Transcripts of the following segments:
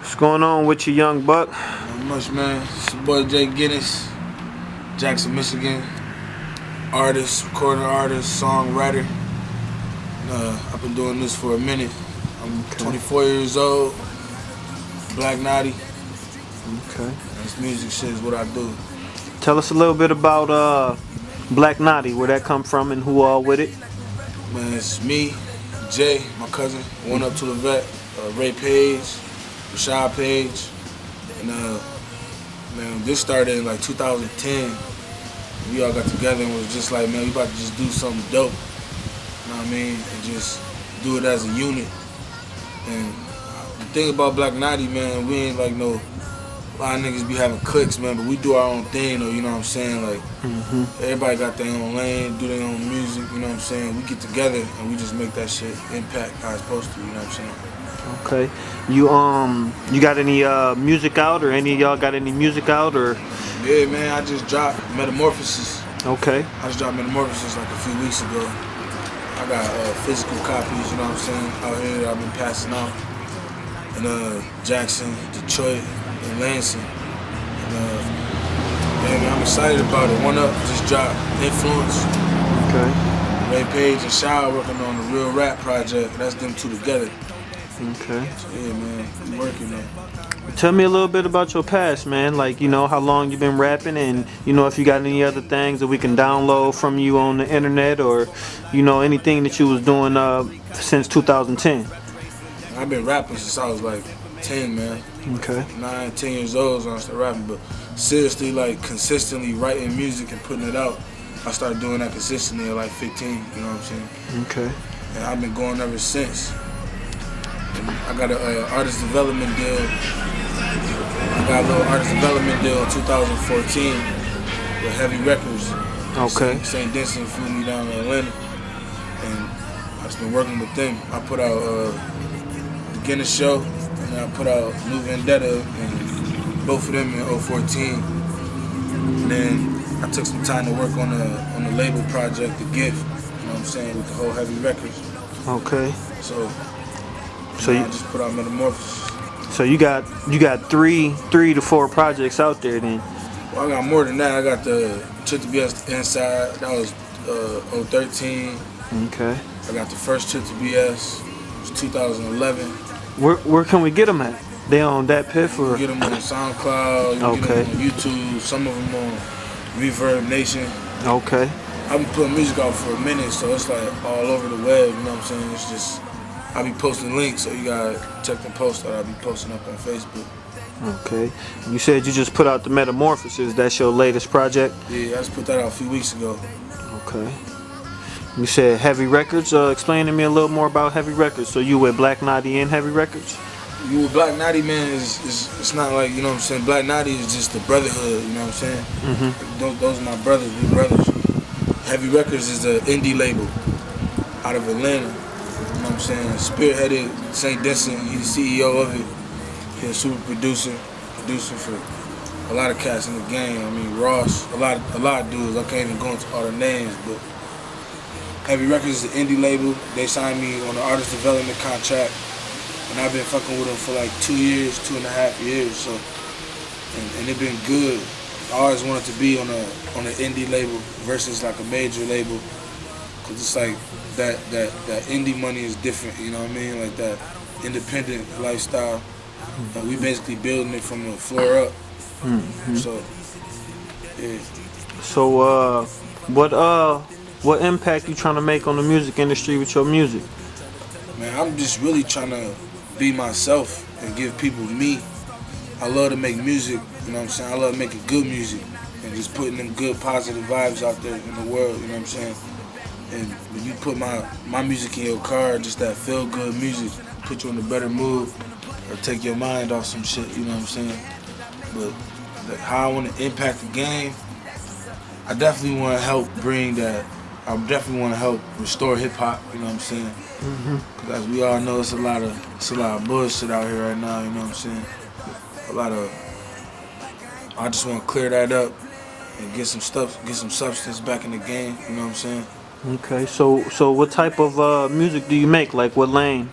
What's going on with you, young buck? Not much, man. It's your boy J.GUINESS, Jackson, Michigan. Artist, recording artist, songwriter. I've been doing this for a minute. I'm 24 years old, Black Naughty. Okay. This music shit is what I do. Tell us a little bit about Black Naughty, where that come from and who all with it. Man, it's me, Jay, my cousin, One Up to the Vet, Ray Page, Rashad Page, and man, this started in like 2010. We all got together and was just like, man, we about to just do something dope. You know what I mean? And just do it as a unit. And the thing about Black Naughty, man, we ain't like no. A lot of niggas be having cliques, man, but we do our own thing, though, you know what I'm saying? Like, everybody got their own lane, do their own music, you know what I'm saying? We get together and we just make that shit impact how it's supposed to, you know what I'm saying? Okay. You got any music out, or any of y'all got any music out, or? Yeah, man, I just dropped Metamorphosis. Okay. I just dropped Metamorphosis like a few weeks ago. I got physical copies, you know what I'm saying, out here that I've been passing out. In Jackson, Detroit, and Lansing. And man, I'm excited about it. One Up just dropped Influence. Okay. Ray Page and Shaw working on the Real Rap project. That's them two together. Okay. So yeah, man, I'm working on. Tell me a little bit about your past, man. Like, you know, how long you've been rapping, and you know, if you got any other things that we can download from you on the internet, or you know, anything that you was doing since 2010. I've been rapping since I was like 10, man. Okay. 9, 10 years old when I started rapping, but seriously, like consistently writing music and putting it out, I started doing that consistently at like 15, you know what I'm saying? Okay. And I've been going ever since. And I got an artist development deal. I got a little artist development deal in 2014 with Heavy Records. Okay. St. Vincent flew me down to Atlanta, and I've just been working with them. I put out the Guinness Show, and I put out New Vendetta, and both of them in 2014. And then I took some time to work on the label project, The Gift. You know what I'm saying, with the whole Heavy Records. Okay. So I just put out Metamorphosis. So you got 3 to 4 projects out there then. Well, I got more than that. I got the Trip to BS Inside. That was 2013. Okay. I got the first Trip to BS. It was 2011. Where can we get them at? They on that Piff, or? You can get them on SoundCloud. You can Okay. get them on YouTube. Some of them on Reverb Nation. Okay. I've been putting music out for a minute, so it's like all over the web. You know what I'm saying? It's just I be posting links, so you gotta check the post that I be posting up on Facebook. Okay. You said you just put out the Metamorphosis. That's your latest project? Yeah, I just put that out a few weeks ago. Okay. You said Heavy Records. Explain to me a little more about Heavy Records. So you with Black Naughty and Heavy Records? You with Black Naughty, man, it's not like, you know what I'm saying, Black Naughty is just the brotherhood, you know what I'm saying? Those are my brothers, we brothers. Heavy Records is an indie label out of Atlanta, you know what I'm saying? Spearheaded St. Vincent, he's the CEO of it. He's a super producer for a lot of cats in the game. I mean, Ross, a lot of dudes. I can't even go into all the names, but Heavy Records is an indie label. They signed me on an artist development contract, and I've been fucking with them for like 2 years, 2.5 years. So, and it's been good. I always wanted to be on an indie label versus like a major label, cause it's like that indie money is different. You know what I mean? Like that independent lifestyle. We basically building it from the floor up. So, yeah. So, what impact you trying to make on the music industry with your music? Man, I'm just really trying to be myself and give people me. I love to make music, you know what I'm saying? I love making good music and just putting them good positive vibes out there in the world, you know what I'm saying? And when you put my music in your car, just that feel good music, put you in a better mood or take your mind off some shit, you know what I'm saying? But like, how I want to impact the game, I definitely want to help bring that. I definitely want to help restore hip hop. You know what I'm saying? Because as we all know, it's a lot of bullshit out here right now. You know what I'm saying? I just want to clear that up and get some substance back in the game. You know what I'm saying? Okay. So what type of music do you make? Like, what lane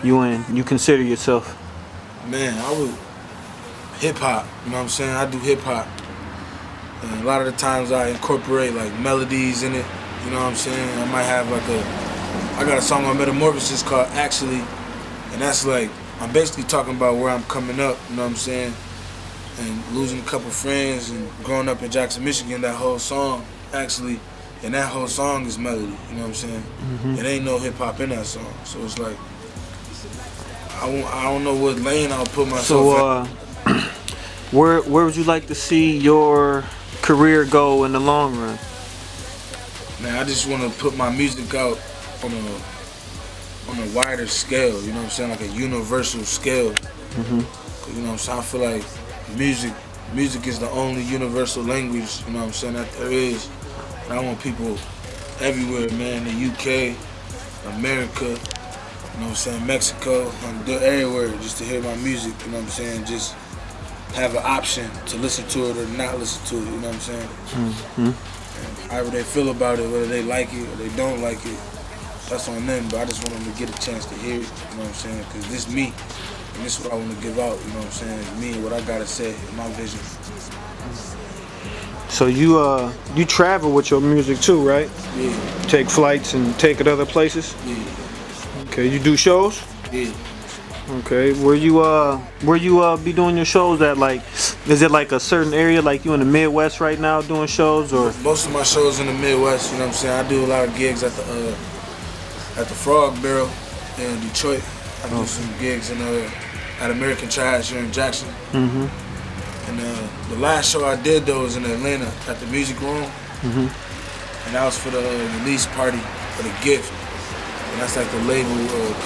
you in? You consider yourself? Man, I would hip hop. You know what I'm saying? I do hip hop, and a lot of the times I incorporate like melodies in it. You know what I'm saying? I might have like I got a song on Metamorphosis called Actually, and that's like I'm basically talking about where I'm coming up. You know what I'm saying? And losing a couple friends and growing up in Jackson, Michigan. That whole song actually. And that whole song is melody, you know what I'm saying? It ain't no hip hop in that song, so it's like I don't know what lane I'll put myself So, where would you like to see your career go in the long run? Man, I just want to put my music out on a wider scale, you know what I'm saying, like a universal scale. You know what I'm saying? I feel like music is the only universal language, you know what I'm saying, that there is. And I want people everywhere, man, the UK, America, you know what I'm saying, Mexico, everywhere, just to hear my music, you know what I'm saying, just have an option to listen to it or not listen to it, you know what I'm saying? And however they feel about it, whether they like it or they don't like it, that's on them, but I just want them to get a chance to hear it, you know what I'm saying, because this is me, and this is what I want to give out, you know what I'm saying, it's me and what I gotta say, my vision. So you travel with your music too, right? Yeah. Take flights and take it other places? Yeah. Okay, you do shows? Yeah. Okay, where you be doing your shows at? Like, is it like a certain area, like you in the Midwest right now doing shows, or? Most of my shows in the Midwest, you know what I'm saying? I do a lot of gigs at the Frog Barrel in Detroit. I do some gigs at American Trash here in Jackson. And the last show I did though was in Atlanta at the Music Room, and that was for the release party for the Gift, and that's like the label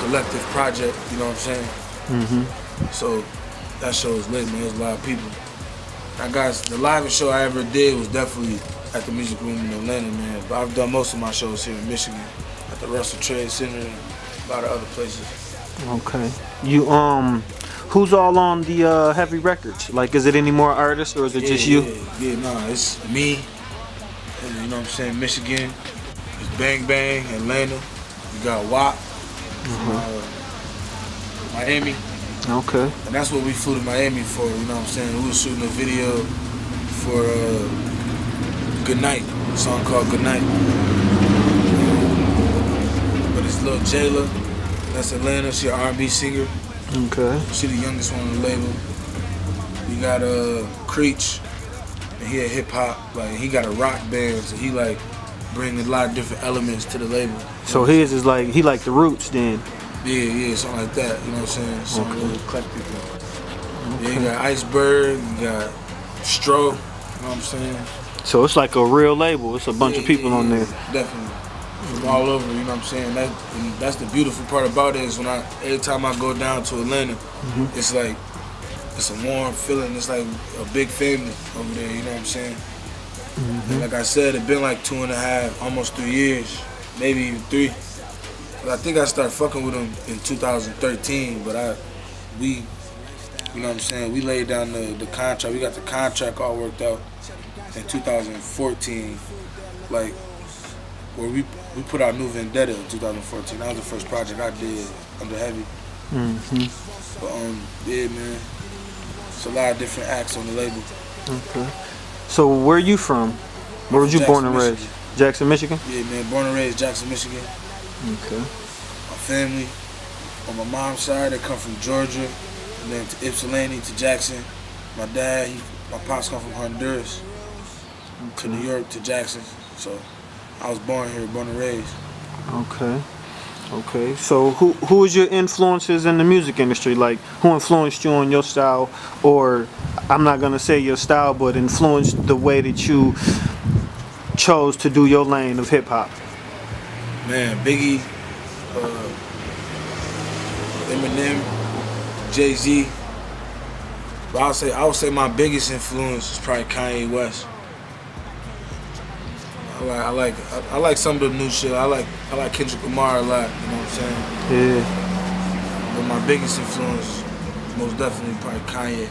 collective project. You know what I'm saying? So that show was lit, man. There's a lot of people. The livest show I ever did was definitely at the Music Room in Atlanta, man. But I've done most of my shows here in Michigan, at the Russell Trade Center and a lot of other places. Okay. You who's all on the Heavy Records? Like, is it any more artists or is it just you? Yeah, nah, it's me. And, you know what I'm saying? Michigan. It's Bang Bang, Atlanta. You got WAP, Miami. Okay. And that's what we flew to Miami for, you know what I'm saying? We were shooting a video for Good Night, a song called Good Night. But it's Lil Jayla, that's Atlanta, she an R&B singer. Okay. She the youngest one on the label. You got Creech, and he a hip hop, like he got a rock band, so he like bring a lot of different elements to the label. So his is like, he like the Roots then? Yeah, something like that, you know what I'm saying? Something a little eclectic. Yeah, you got Iceberg, you got Stro, you know what I'm saying? So it's like a real label, it's a bunch of people on there. Definitely. From all over, you know what I'm saying? That's the beautiful part about it is every time I go down to Atlanta, it's like, it's a warm feeling, it's like a big family over there, you know what I'm saying? And like I said, it's been like 2.5, almost 3 years, maybe even 3. But I think I started fucking with them in 2013, but you know what I'm saying, we laid down the contract, we got the contract all worked out in 2014, like, where we put out New Vendetta in 2014. That was the first project I did under Heavy. But yeah, man, it's a lot of different acts on the label. Okay. So where you from? Where was you born and raised? Jackson, Michigan? Yeah, man, born and raised Jackson, Michigan. Okay. My family, on my mom's side, they come from Georgia, and then to Ypsilanti, to Jackson. My dad, my pops come from Honduras, to New York, to Jackson. So I was born here, born and raised. Okay. So who was your influences in the music industry? Like, who influenced you on your style, or I'm not gonna say your style, but influenced the way that you chose to do your lane of hip hop? Man, Biggie, Eminem, Jay-Z. But I would say my biggest influence is probably Kanye West. I like some of the new shit. I like Kendrick Lamar a lot. You know what I'm saying? Yeah. But my biggest influence, most definitely, probably Kanye.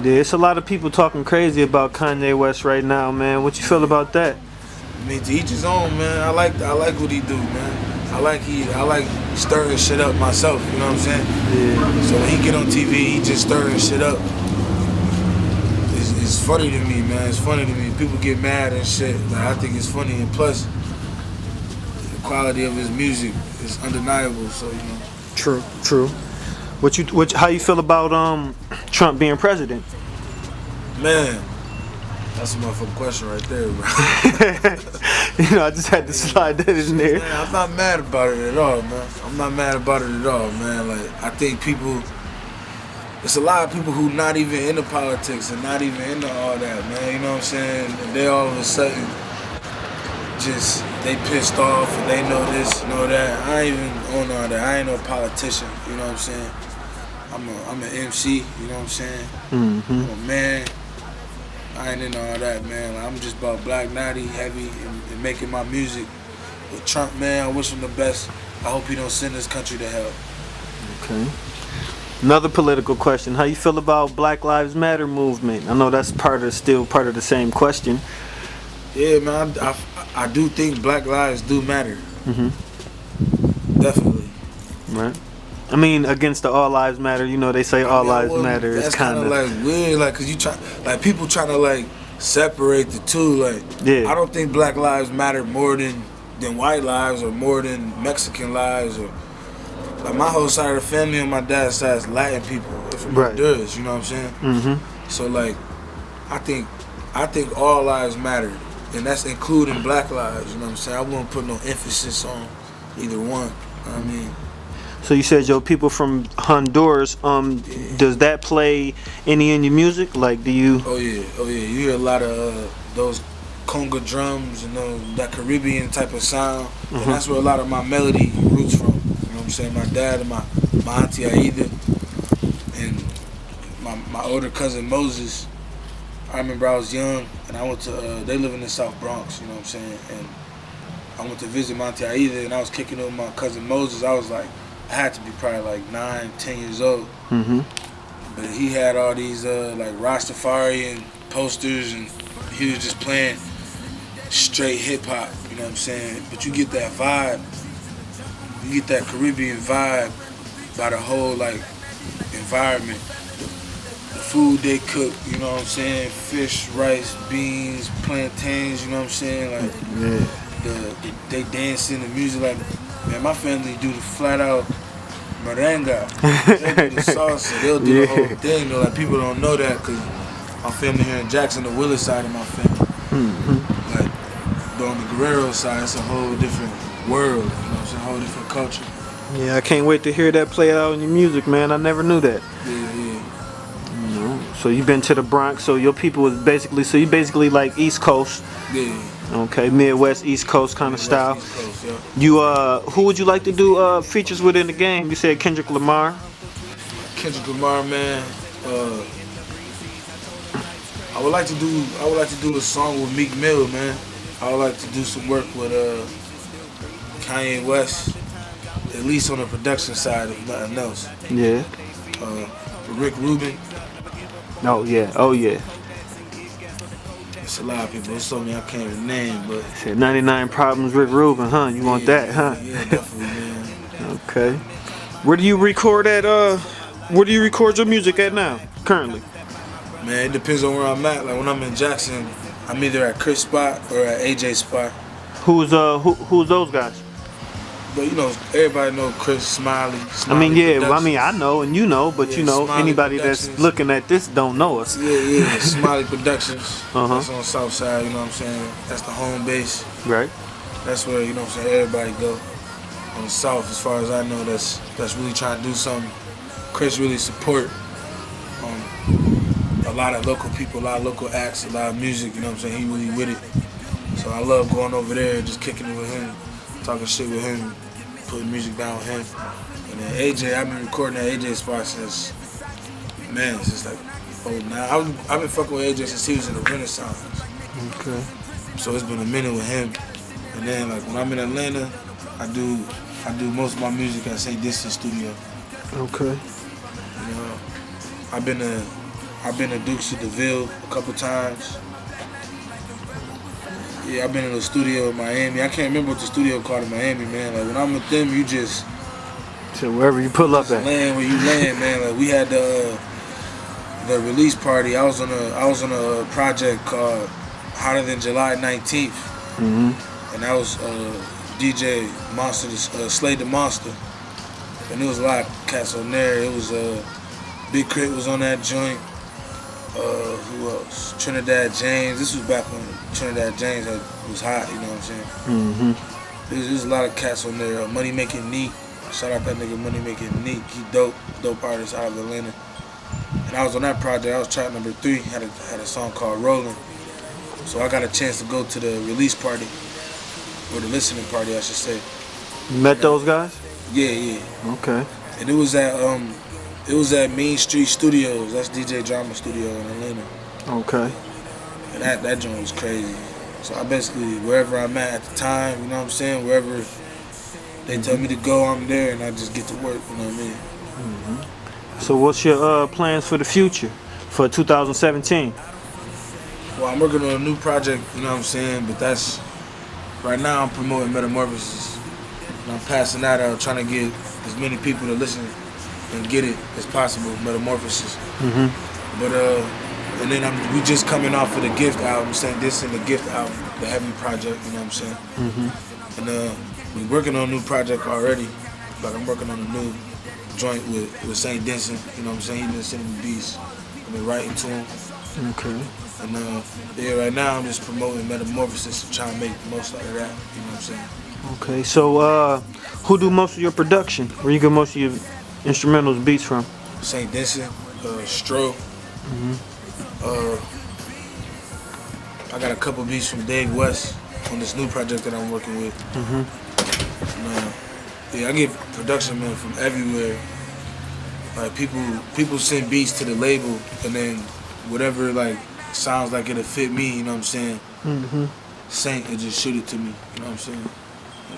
Yeah, it's a lot of people talking crazy about Kanye West right now, man. What you feel about that? I mean, to each his own, man. I like what he do, man. I like stirring shit up myself. You know what I'm saying? Yeah. So when he get on TV, he just stirring shit up. It's funny to me, man. It's funny to me. People get mad and shit. Like, I think it's funny, and plus, the quality of his music is undeniable. So you know. True. How you feel about Trump being president? Man, that's a motherfucking question right there, bro. I just had to slide that in there. Man, I'm not mad about it at all, man. I'm not mad about it at all, man. Like, I think it's a lot of people who not even into politics and not even into all that, man. You know what I'm saying? And they all of a sudden just, they pissed off and they know this, know that. I ain't even on all that. I ain't no politician, you know what I'm saying? I'm an MC, you know what I'm saying? Mm-hmm. I'm a man. I ain't into all that, man. Like, I'm just about Black Natty, heavy, and making my music. With Trump, man, I wish him the best. I hope he don't send this country to hell. Okay. Another political question. How you feel about Black Lives Matter movement? I know that's still part of the same question. Yeah, man, I do think Black lives do matter. Mm-hmm. Definitely. Right. I mean, against the All Lives Matter, they say All Lives Matter. That's It's kind of like weird, like, cause people trying to like separate the two. Like, yeah. I don't think Black lives matter more than white lives or more than Mexican lives or like my whole side of the family on my dad's side is Latin people from Honduras. You know what I'm saying? Mm-hmm. So like, I think all lives matter, and that's including Black lives. You know what I'm saying? I won't put no emphasis on either one. You know what I mean. So you said your people from Honduras. Does that play any in your music? Like, do you? Oh yeah. You hear a lot of those conga drums and that Caribbean type of sound, and that's where a lot of my melody roots from. You know what I'm saying? My dad and my auntie Aida and my older cousin Moses. I remember I was young and I went to. They live in the South Bronx. You know what I'm saying? And I went to visit my auntie Aida and I was kicking it with my cousin Moses. I was like. I had to be probably like 9, 10 years old. Mm-hmm. But he had all these like Rastafarian posters and he was just playing straight hip hop, you know what I'm saying? But you get that vibe, you get that Caribbean vibe by the whole like environment. The food they cook, you know what I'm saying? Fish, rice, beans, plantains, you know what I'm saying? Like they dancing, the music, like man, my family do the flat out merengue. They do the salsa. They'll do the whole thing. Though, like people don't know that because my family here in Jackson, the Willis side of my family. Mm-hmm. Like, but on the Guerrero side, it's a whole different world. You know what I'm saying? A whole different culture. Yeah, I can't wait to hear that play out in your music, man. I never knew that. Yeah. So you've been to the Bronx. So your people is basically. You basically like East Coast. Yeah. Okay, Midwest, East Coast kind of style. East Coast, yeah. You who would you like to do features with in the game? You said Kendrick Lamar. Kendrick Lamar, man. I would like to do a song with Meek Mill, man. I would like to do some work with Kanye West, at least on the production side, if nothing else. Yeah. Rick Rubin. Oh yeah. It's a lot of people. There's so many I can't even name, but. Said 99 Problems, Rick Rubin, huh? You want that, huh? Yeah, definitely, man. Okay. Where do you record at? Where do you record your music at now, currently? Man, it depends on where I'm at. Like when I'm in Jackson, I'm either at Chris spot or at AJ spot. Who's those guys? But everybody know Chris Smiley. I mean, I know and you know, but Smiley anybody that's looking at this don't know us. Yeah. Smiley Productions. Uh-huh. That's on South Side, you know what I'm saying? That's the home base. Right. That's where, you know what I'm saying, everybody go. On the South, as far as I know, that's really trying to do something. Chris really support a lot of local people, a lot of local acts, a lot of music, you know what I'm saying? He really with it. So I love going over there and just kicking it with him, talking shit with him, putting music down with him. And then AJ, I've been recording at AJ spot since like, now. I've been fucking with AJ since he was in the Renaissance. Okay. So it's been a minute with him. And then like when I'm in Atlanta, I do most of my music at St. Distance Studio. Okay. I've been to Dukes of DeVille a couple times. Yeah, I've been in the studio in Miami. I can't remember what the studio called in Miami, man. Like when I'm with them, you just So wherever you pull up at. land where you land, man. Like we had the release party. I was on a project called Hotter Than July 19th, and that was DJ Monster, Slay the Monster, and there was a lot of cats on there. It was Big Crit was on that joint. Who else? Trinidad James. This was back when Trinidad James was hot. You know what I'm saying? There's a lot of cats on there. Money Making Neat. Shout out that nigga Money Making Neat. He dope artist out of Atlanta. And I was on that project. I was track number 3. Had a song called Rolling. So I got a chance to go to the release party, or the listening party, I should say. You met those guys? Yeah. Okay. And it was at Mean Street Studios. That's DJ Drama Studio in Atlanta. Okay. And that joint was crazy. So I basically, wherever I'm at the time, you know what I'm saying, wherever they tell me to go, I'm there, and I just get to work, you know what I mean? So what's your plans for the future, for 2017? Well, I'm working on a new project, you know what I'm saying, but that's, right now I'm promoting Metamorphosis. And I'm passing that out, trying to get as many people to listen and get it as possible, Metamorphosis. But and then we just coming off of the Gift album, saying this in the Gift album, the Heavy project, you know what I'm saying? And we working on a new project already. Like I'm working on a new joint with St. Denson, you know what I'm saying? He been sending me beats. I've been writing to him. Okay. And yeah, right now I'm just promoting Metamorphosis and trying to make the most out of that, you know what I'm saying? Okay, so who do most of your production? Where you get most of your instrumentals, beats from? St. Denson, Stro. I got a couple beats from Dave West on this new project that I'm working with. And, yeah, I get production, man, from everywhere. Like people send beats to the label, and then whatever like sounds like it'll fit me, you know what I'm saying? Saint will just shoot it to me, you know what I'm saying?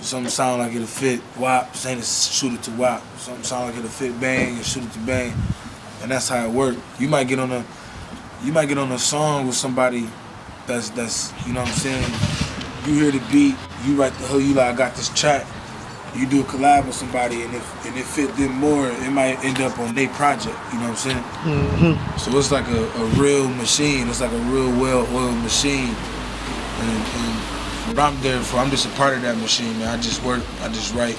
Something sound like it'll fit WAP, Saint will shoot it to WAP. Something sound like it'll fit Bang and shoot it to Bang. And that's how it works. You might get on a song with somebody that's you know what I'm saying, you hear the beat, you write the hook, you like, I got this track. You do a collab with somebody, and if it fit them more, it might end up on their project, you know what I'm saying? So it's like a real machine, it's like a real well-oiled machine. And what I'm there for, I'm just a part of that machine, man. I just work, I just write,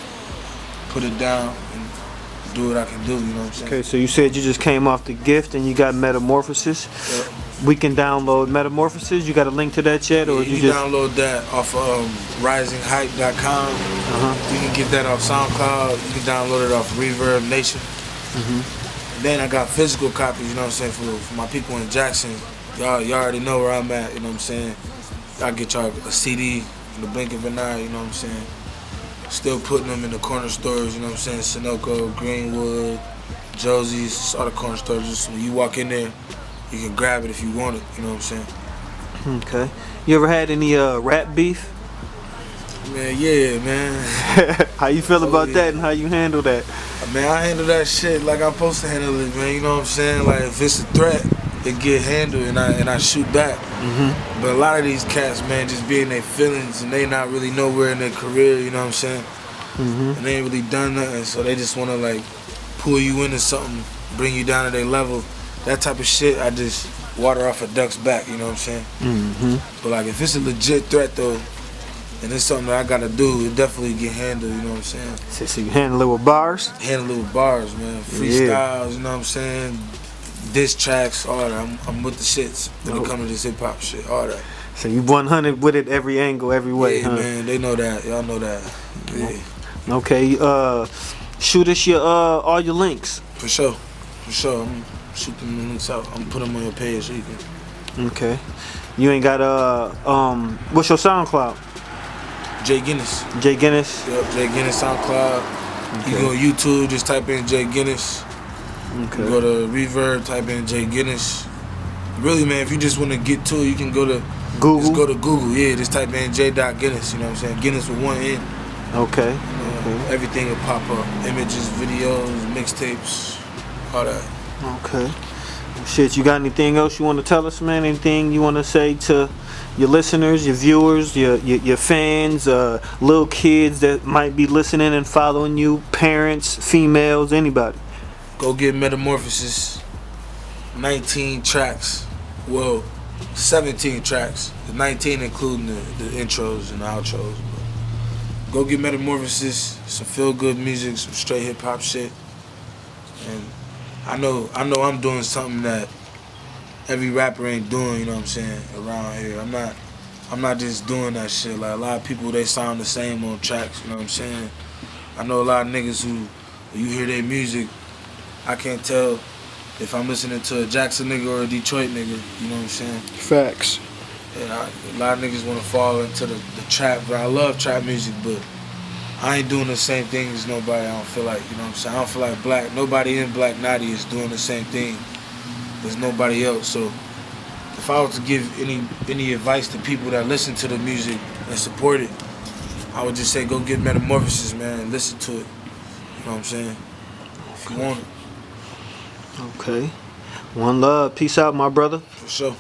put it down, and do what I can do, you know what I'm saying? Okay, so you said you just came off the Gift and you got Metamorphosis. Yep. We can download Metamorphosis. You got a link to that yet, or you just download that off of risinghype.com. You can get that off SoundCloud. You can download it off Reverb Nation. Then I got physical copies, you know what I'm saying, for my people in Jackson. Y'all already know where I'm at, you know what I'm saying. I'll get y'all a CD in the blink of an eye, you know what I'm saying. Still putting them in the corner stores, you know what I'm saying. Sunoco, Greenwood, Josie's, all the corner stores. Just when you walk in there, you can grab it if you want it, you know what I'm saying. Okay. You ever had any rap beef? Man, yeah, man. How you feel about that and how you handle that? Man, I handle that shit like I'm supposed to handle it, man. You know what I'm saying? Like if it's a threat, it get handled and I shoot back. But a lot of these cats, man, just be in their feelings and they not really nowhere in their career, you know what I'm saying? And they ain't really done nothing, so they just wanna like pull you into something, bring you down to their level. That type of shit, I just water off a duck's back, you know what I'm saying? But like if it's a legit threat though, and it's something that I gotta do, it definitely get handled, you know what I'm saying? So you handle it with bars? Handle it with bars, man. Freestyles, you know what I'm saying? Diss tracks, all that. I'm with the shits when it comes to this hip hop shit, all that. So you 100 with it every angle, every way, yeah, man, they know that. Y'all know that. Yeah. Okay, shoot us your all your links. For sure. I'm shooting the links out. I'm putting them on your page so you can. Okay. You ain't got what's your SoundCloud? J.GUINESS. J.GUINESS? Yep, J.GUINESS SoundCloud. Okay. You go on YouTube, just type in J.GUINESS. Okay. You go to Reverb, type in J.GUINESS. Really, man, if you just want to get to it, you can go to Google. Just go to Google, yeah. Just type in J.GUINESS. You know what I'm saying? Guinness with one N. Okay. Everything will pop up. Images, videos, mixtapes, all that. Okay. Shit, you got anything else you want to tell us, man? Anything you want to say to your listeners, your viewers, your fans, little kids that might be listening and following you, parents, females, anybody? Go get Metamorphosis. 19 tracks. Well, 17 tracks. The 19 including the intros and the outros. But go get Metamorphosis. Some feel good music, some straight hip hop shit. And I know I'm doing something that every rapper ain't doing, you know what I'm saying, around here. I'm not just doing that shit. Like a lot of people, they sound the same on tracks, you know what I'm saying? I know a lot of niggas who, when you hear their music, I can't tell if I'm listening to a Jackson nigga or a Detroit nigga, you know what I'm saying? Facts. And a lot of niggas want to fall into the trap, but I love trap music, but I ain't doing the same thing as nobody. I don't feel like, you know what I'm saying? I don't feel like nobody in Black Naughty is doing the same thing as nobody else. So if I was to give any advice to people that listen to the music and support it, I would just say go get Metamorphosis, man, and listen to it. You know what I'm saying? If you want it. Okay. One love. Peace out, my brother. For sure.